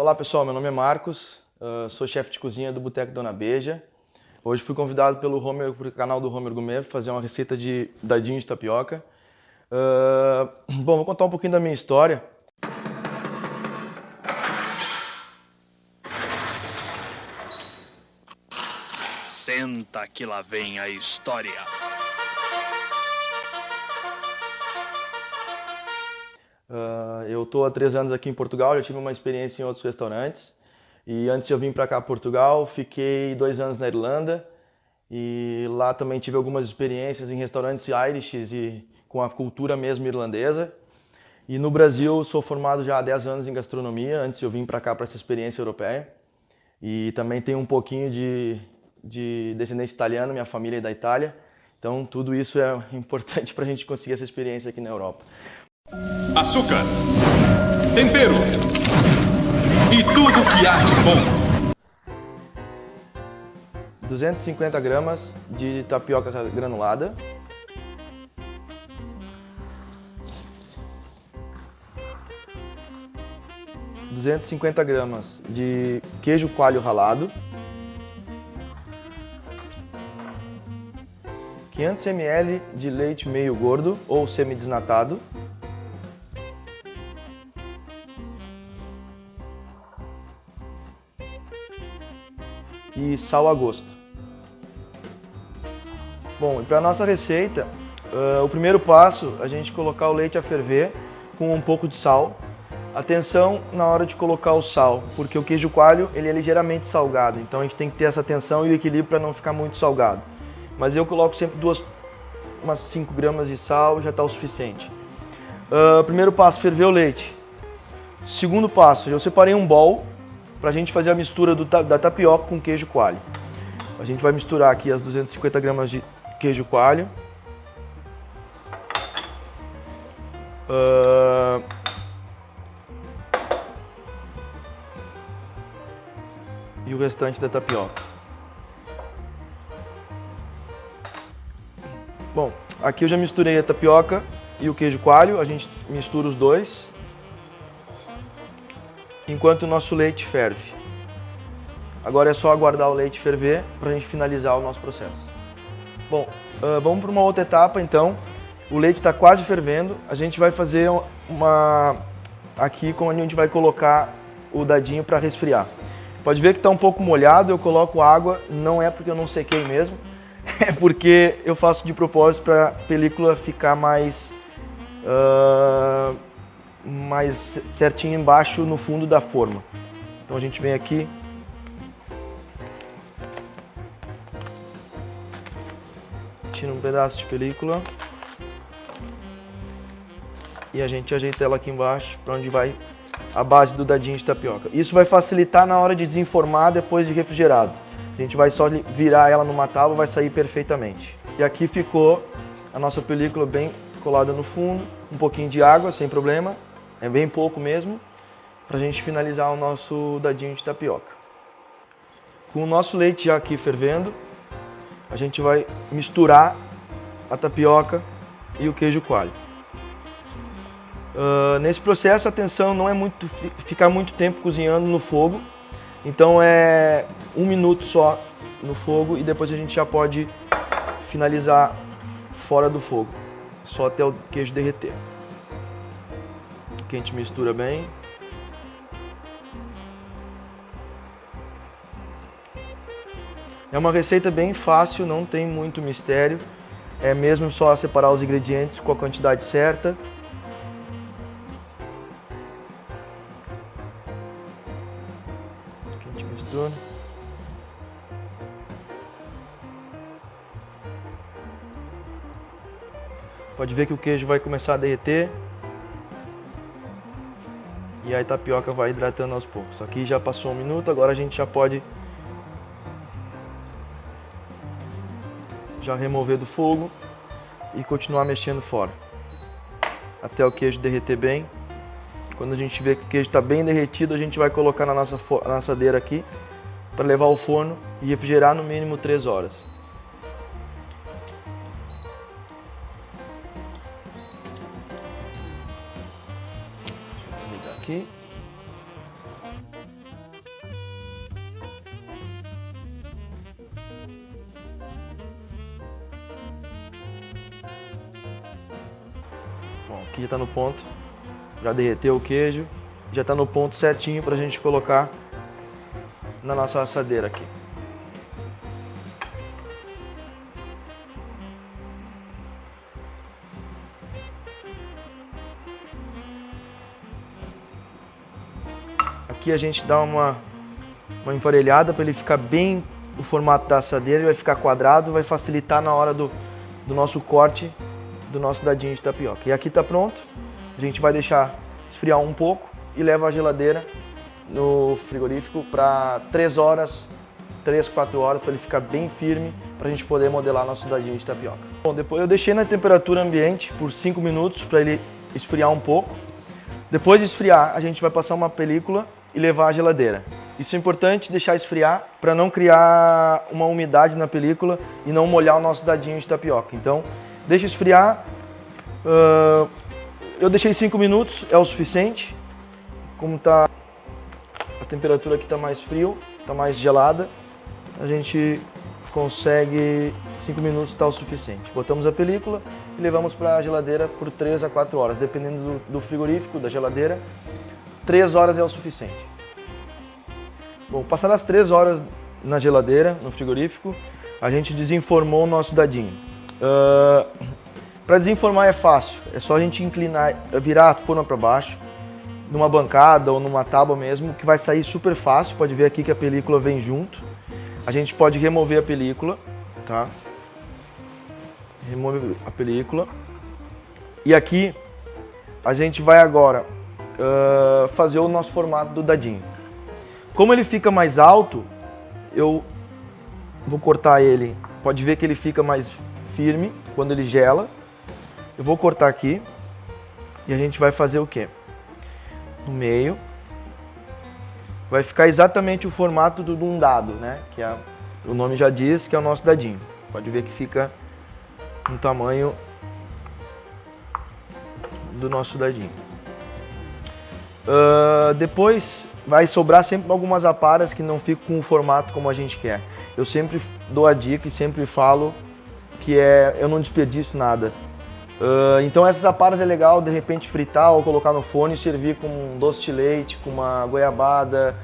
Olá pessoal, meu nome é Marcos, sou chefe de cozinha do Boteco Dona Beija. Hoje fui convidado pelo canal do Homer Gourmet para fazer uma receita de dadinho de tapioca. Bom, vou contar um pouquinho da minha história. Senta que lá vem a história. Eu estou há 3 anos aqui em Portugal, já tive uma experiência em outros restaurantes. E antes de eu vir para cá, Portugal, fiquei 2 anos na Irlanda. E lá também tive algumas experiências em restaurantes Irish e com a cultura mesmo irlandesa. E no Brasil, sou formado já há 10 anos em gastronomia, antes de eu vir para cá para essa experiência europeia. E também tenho um pouquinho de descendência italiana, minha família é da Itália. Então tudo isso é importante para a gente conseguir essa experiência aqui na Europa. Açúcar, tempero e tudo que há de bom. 250 gramas de tapioca granulada. ,250 gramas de queijo coalho ralado. 500 ml de leite meio gordo ou semidesnatado. E sal a gosto. Bom, para a nossa receita, o primeiro passo é a gente colocar o leite a ferver com um pouco de sal. Atenção na hora de colocar o sal, porque o queijo coalho ele é ligeiramente salgado, então a gente tem que ter essa atenção e o equilíbrio para não ficar muito salgado. Mas eu coloco sempre umas 5 gramas de sal, já está o suficiente. Primeiro passo, ferver o leite. Segundo passo, eu separei um bowl para a gente fazer a mistura da tapioca com queijo coalho. A gente vai misturar aqui as 250 gramas de queijo coalho. E o restante da tapioca. Bom, aqui eu já misturei a tapioca e o queijo coalho, a gente mistura os dois enquanto o nosso leite ferve. Agora é só aguardar o leite ferver para a gente finalizar o nosso processo. Bom, vamos para uma outra etapa então. O leite está quase fervendo, a gente vai fazer aqui como a gente vai colocar o dadinho para resfriar. Pode ver que está um pouco molhado, eu coloco água, não é porque eu não sequei mesmo, é porque eu faço de propósito para a película ficar mais certinho embaixo no fundo da forma. Então a gente vem aqui, tira um pedaço de película e a gente ajeita ela aqui embaixo para onde vai a base do dadinho de tapioca. Isso vai facilitar na hora de desenformar depois de refrigerado. A gente vai só virar ela numa tábua, vai sair perfeitamente. E aqui ficou a nossa película bem colada no fundo, um pouquinho de água, sem problema, é bem pouco mesmo, para a gente finalizar o nosso dadinho de tapioca. Com o nosso leite já aqui fervendo, a gente vai misturar a tapioca e o queijo coalho. Nesse processo, atenção, não é ficar muito tempo cozinhando no fogo, então é 1 minuto só no fogo e depois a gente já pode finalizar fora do fogo, só até o queijo derreter. Aqui a gente mistura bem. É uma receita bem fácil, não tem muito mistério, é mesmo só separar os ingredientes com a quantidade certa. Aqui a gente mistura. Pode ver que o queijo vai começar a derreter. E a tapioca vai hidratando aos poucos. Aqui já passou 1 minuto, agora a gente já pode remover do fogo e continuar mexendo fora. Até o queijo derreter bem. Quando a gente vê que o queijo está bem derretido, a gente vai colocar na nossa assadeira aqui para levar ao forno e refrigerar no mínimo 3 horas. Deixa eu desligar aqui. aqui já está no ponto, já derreteu o queijo, já está no ponto certinho para a gente colocar na nossa assadeira aqui. Aqui a gente dá uma emparelhada para ele ficar bem o formato da assadeira, ele vai ficar quadrado, vai facilitar na hora do nosso corte do nosso dadinho de tapioca. E aqui está pronto, a gente vai deixar esfriar um pouco e leva à geladeira no frigorífico para 3 horas, 3, 4 horas, para ele ficar bem firme, para a gente poder modelar nosso dadinho de tapioca. Bom, depois eu deixei na temperatura ambiente por 5 minutos para ele esfriar um pouco. Depois de esfriar, a gente vai passar uma película e levar à geladeira. Isso é importante deixar esfriar para não criar uma umidade na película e não molhar o nosso dadinho de tapioca. Então, deixa esfriar. Eu deixei 5 minutos, é o suficiente. Como tá a temperatura aqui está mais frio, está mais gelada, a gente consegue 5 minutos, está o suficiente. Botamos a película e levamos para a geladeira por 3 a 4 horas, dependendo do frigorífico, da geladeira. 3 horas é o suficiente. Bom, passadas as 3 horas na geladeira, no frigorífico, a gente desenformou o nosso dadinho. Para desenformar é fácil, é só a gente inclinar, virar a forma para baixo, numa bancada ou numa tábua mesmo, que vai sair super fácil. Pode ver aqui que a película vem junto. A gente pode remover a película, tá? Remove a película. E aqui a gente vai agora fazer o nosso formato do dadinho. Como ele fica mais alto, eu vou cortar ele. Pode ver que ele fica mais firme quando ele gela. Eu vou cortar aqui e a gente vai fazer o quê? No meio. Vai ficar exatamente o formato de um dado, né? Que o nome já diz que é o nosso dadinho. Pode ver que fica no tamanho do nosso dadinho. Depois vai sobrar sempre algumas aparas que não ficam com o formato como a gente quer. Eu sempre dou a dica e sempre falo que eu não desperdiço nada. Então essas aparas é legal de repente fritar ou colocar no forno e servir com um doce de leite, com uma goiabada,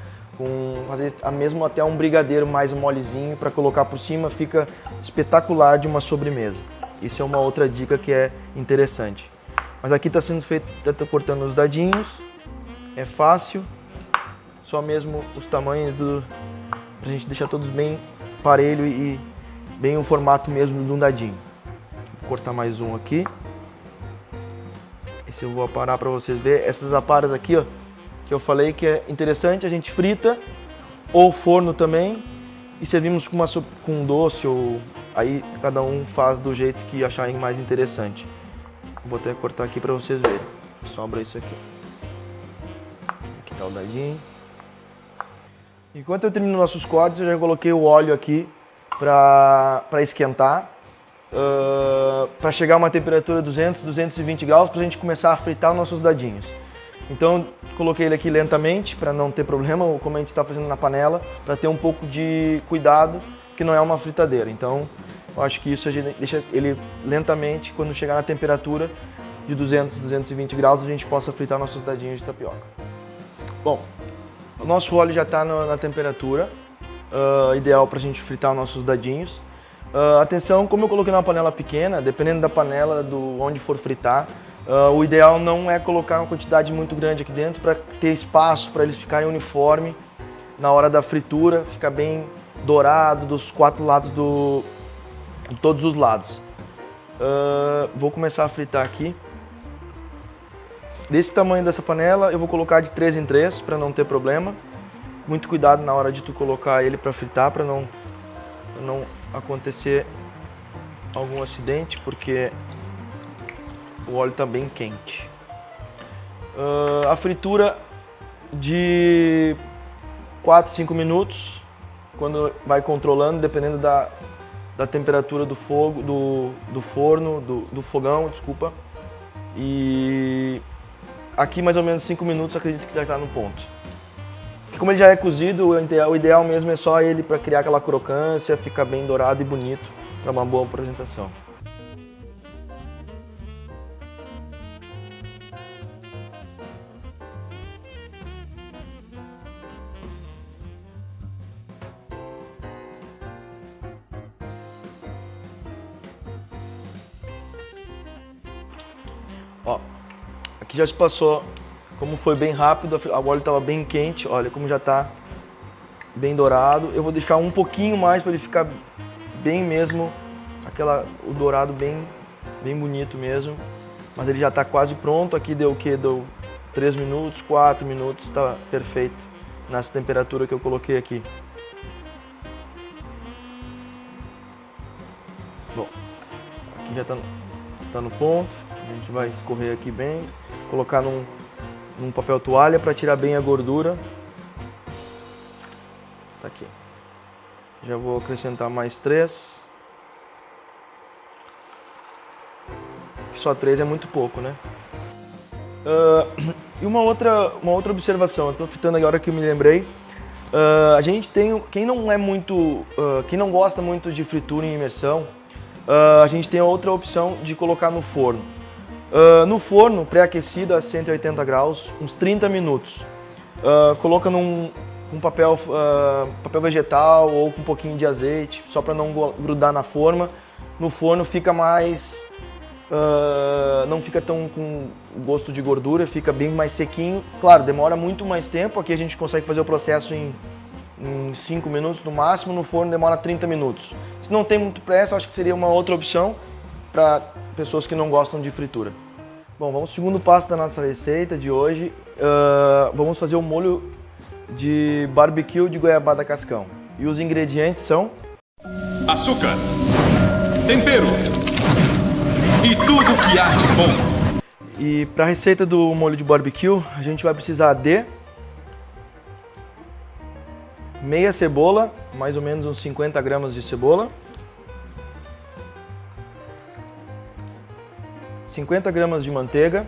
fazer mesmo até um brigadeiro mais molezinho para colocar por cima, fica espetacular de uma sobremesa. Isso é uma outra dica que é interessante. Mas aqui está sendo feito, estou cortando os dadinhos, é fácil, só mesmo os tamanhos pra gente deixar todos bem parelho e bem o formato mesmo de um dadinho. Vou cortar mais um aqui. Esse eu vou aparar para vocês verem. Essas aparas aqui, ó, que eu falei que é interessante, a gente frita ou forno também e servimos com doce, ou aí cada um faz do jeito que acharem mais interessante. Vou até cortar aqui para vocês verem. Sobra isso aqui. Aqui tá o dadinho. Enquanto eu termino nossos cortes, eu já coloquei o óleo aqui para esquentar, para chegar a uma temperatura 200, 220 graus, para a gente começar a fritar os nossos dadinhos. Então, coloquei ele aqui lentamente, para não ter problema, como a gente está fazendo na panela, para ter um pouco de cuidado, que não é uma fritadeira. Então, eu acho que isso a gente deixa ele lentamente, quando chegar na temperatura de 200, 220 graus, a gente possa fritar nossos dadinhos de tapioca. Bom, o nosso óleo já está na temperatura ideal para a gente fritar os nossos dadinhos. Atenção, como eu coloquei numa panela pequena, dependendo da panela, onde for fritar, o ideal não é colocar uma quantidade muito grande aqui dentro para ter espaço para eles ficarem uniforme na hora da fritura, ficar bem dourado dos 4 lados de todos os lados. Vou começar a fritar aqui. Desse tamanho dessa panela, eu vou colocar de 3 em 3 para não ter problema. Muito cuidado na hora de tu colocar ele para fritar, para não acontecer algum acidente, porque o óleo está bem quente. A fritura de 4, 5 minutos, quando vai controlando, dependendo da temperatura do fogo, do forno, do fogão, desculpa. E aqui mais ou menos 5 minutos, acredito que já está no ponto. Como ele já é cozido, o ideal mesmo é só ele para criar aquela crocância, ficar bem dourado e bonito para uma boa apresentação. Ó, aqui já se passou, como foi bem rápido, o óleo estava bem quente, olha como já está bem dourado. Eu vou deixar um pouquinho mais para ele ficar bem mesmo, o dourado bem bonito mesmo. Mas ele já está quase pronto. Aqui deu o que? Deu 3 minutos, 4 minutos, está perfeito nessa temperatura que eu coloquei aqui. Bom, aqui já está no ponto. A gente vai escorrer aqui bem, colocar num papel toalha para tirar bem a gordura. Tá aqui. Já vou acrescentar mais 3. Só 3 é muito pouco, né? E uma outra observação, eu estou fitando agora que eu me lembrei. A gente tem, quem não gosta muito de fritura em imersão, a gente tem a outra opção de colocar no forno. No forno pré-aquecido a 180 graus, uns 30 minutos. Coloca num papel vegetal ou com um pouquinho de azeite, só para não grudar na forma. No forno fica mais... não fica tão com gosto de gordura, fica bem mais sequinho. Claro, demora muito mais tempo. Aqui a gente consegue fazer o processo em 5 minutos no máximo, no forno demora 30 minutos. Se não tem muito pressa, acho que seria uma outra opção para pessoas que não gostam de fritura. Bom, vamos ao segundo passo da nossa receita de hoje. Vamos fazer o molho de barbecue de goiabada cascão. E os ingredientes são... açúcar, tempero e tudo que há de bom. E para a receita do molho de barbecue, a gente vai precisar de meia cebola, mais ou menos uns 50 gramas de cebola, 50 gramas de manteiga,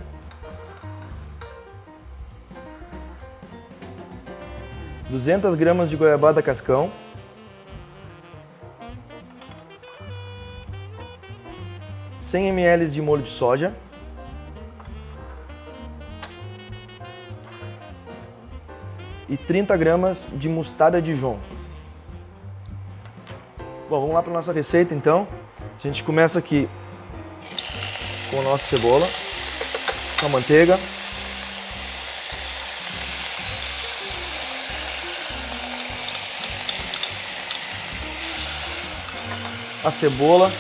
,200 gramas de goiabada cascão, ,100 ml de molho de soja, e 30 gramas de mostarda Dijon. Bom, vamos lá para a nossa receita então. A gente começa aqui com a nossa cebola, com a manteiga, a cebola,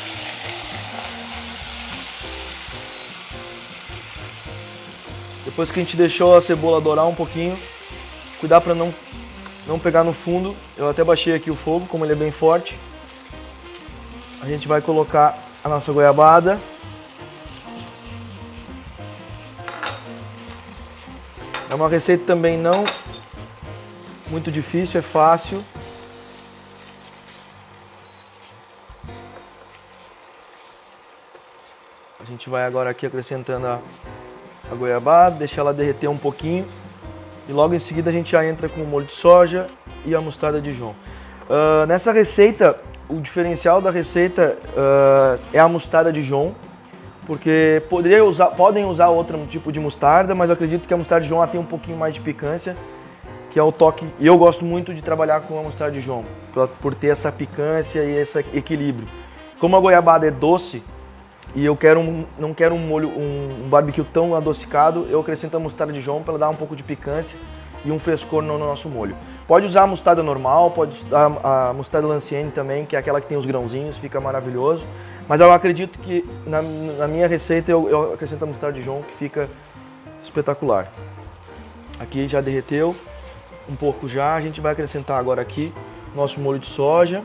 depois que a gente deixou a cebola dourar um pouquinho, cuidar para não pegar no fundo. Eu até baixei aqui o fogo, como ele é bem forte. A gente vai colocar a nossa goiabada. É uma receita também não muito difícil, é fácil. A gente vai agora aqui acrescentando a goiabada, deixar ela derreter um pouquinho. E logo em seguida a gente já entra com o molho de soja e a mostarda Dijon. Nessa receita, o diferencial da receita é a mostarda Dijon, porque podem usar outro tipo de mostarda, mas eu acredito que a mostarda Dijon tem um pouquinho mais de picância, que é o toque. E eu gosto muito de trabalhar com a mostarda Dijon, por ter essa picância e esse equilíbrio. Como a goiabada é doce, e eu não quero um barbecue tão adocicado, eu acrescento a mostarda Dijon para dar um pouco de picância e um frescor no nosso molho. Pode usar a mostarda normal, pode usar a mostarda Lancienne também, que é aquela que tem os grãozinhos, fica maravilhoso. Mas eu acredito que na minha receita eu acrescento a mostarda Dijon, que fica espetacular. Aqui já derreteu um pouco já, a gente vai acrescentar agora aqui nosso molho de soja.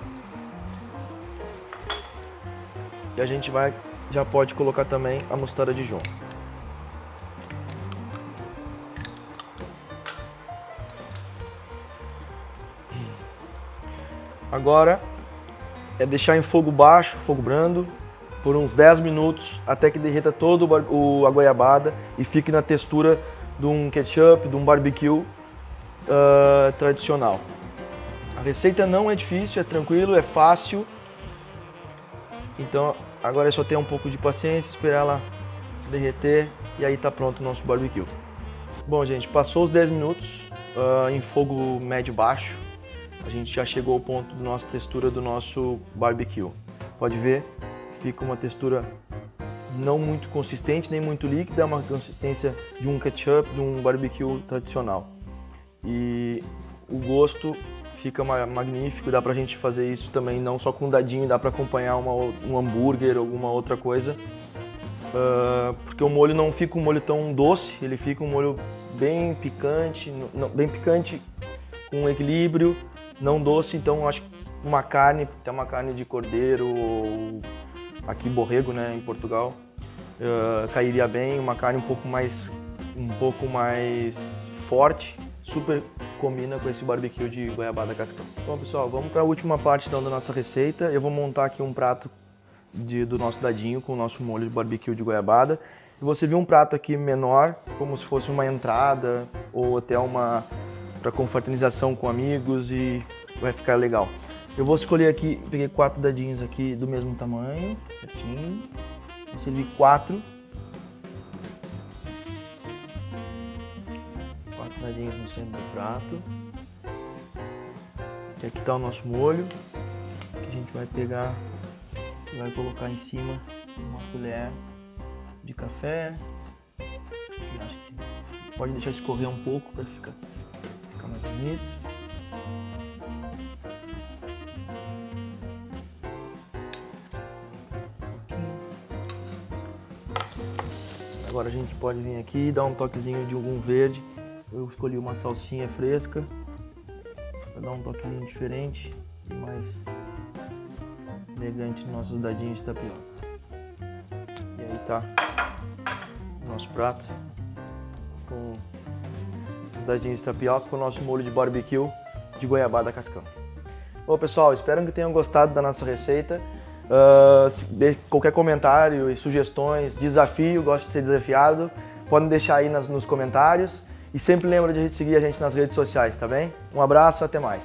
E a gente já pode colocar também a mostarda Dijon. Agora é deixar em fogo baixo, fogo brando, por uns 10 minutos, até que derreta todo a goiabada e fique na textura de um ketchup, de um barbecue tradicional. A receita não é difícil, é tranquilo, é fácil. Então agora é só ter um pouco de paciência, esperar ela derreter e aí tá pronto o nosso barbecue. Bom, gente, passou os 10 minutos em fogo médio-baixo. A gente já chegou ao ponto da nossa textura do nosso barbecue. Pode ver, fica uma textura não muito consistente, nem muito líquida, é uma consistência de um ketchup, de um barbecue tradicional. E o gosto fica magnífico, dá pra gente fazer isso também, não só com dadinho, dá pra acompanhar um hambúrguer, alguma outra coisa. Porque o molho não fica um molho tão doce, ele fica um molho bem picante, com equilíbrio, não doce. Então acho que uma carne, até uma carne de cordeiro, ou aqui borrego, né, em Portugal, cairia bem. Uma carne um pouco mais forte, super combina com esse barbecue de goiabada cascão. Bom pessoal, vamos para a última parte então da nossa receita. Eu vou montar aqui um prato do nosso dadinho com o nosso molho de barbecue de goiabada. E você viu um prato aqui menor, como se fosse uma entrada ou até para confraternização com amigos, e vai ficar legal. Eu vou escolher aqui, peguei 4 dadinhos aqui do mesmo tamanho, certinho. Vou servir 4 dadinhos no centro do prato. E aqui está o nosso molho, que a gente vai pegar e vai colocar em cima uma colher de café. Acho que pode deixar escorrer um pouco para ficar mais bonito. Agora a gente pode vir aqui e dar um toquezinho de algum verde. Eu escolhi uma salsinha fresca para dar um toquezinho diferente e mais elegante nos nossos dadinhos de tapioca. E aí tá o nosso prato com os dadinhos de tapioca com o nosso molho de barbecue de goiabada cascão. Bom pessoal, espero que tenham gostado da nossa receita. Qualquer comentário e sugestões, desafio, gosto de ser desafiado, podem deixar aí nos comentários. E sempre lembra de seguir a gente nas redes sociais, tá bem? Um abraço, até mais!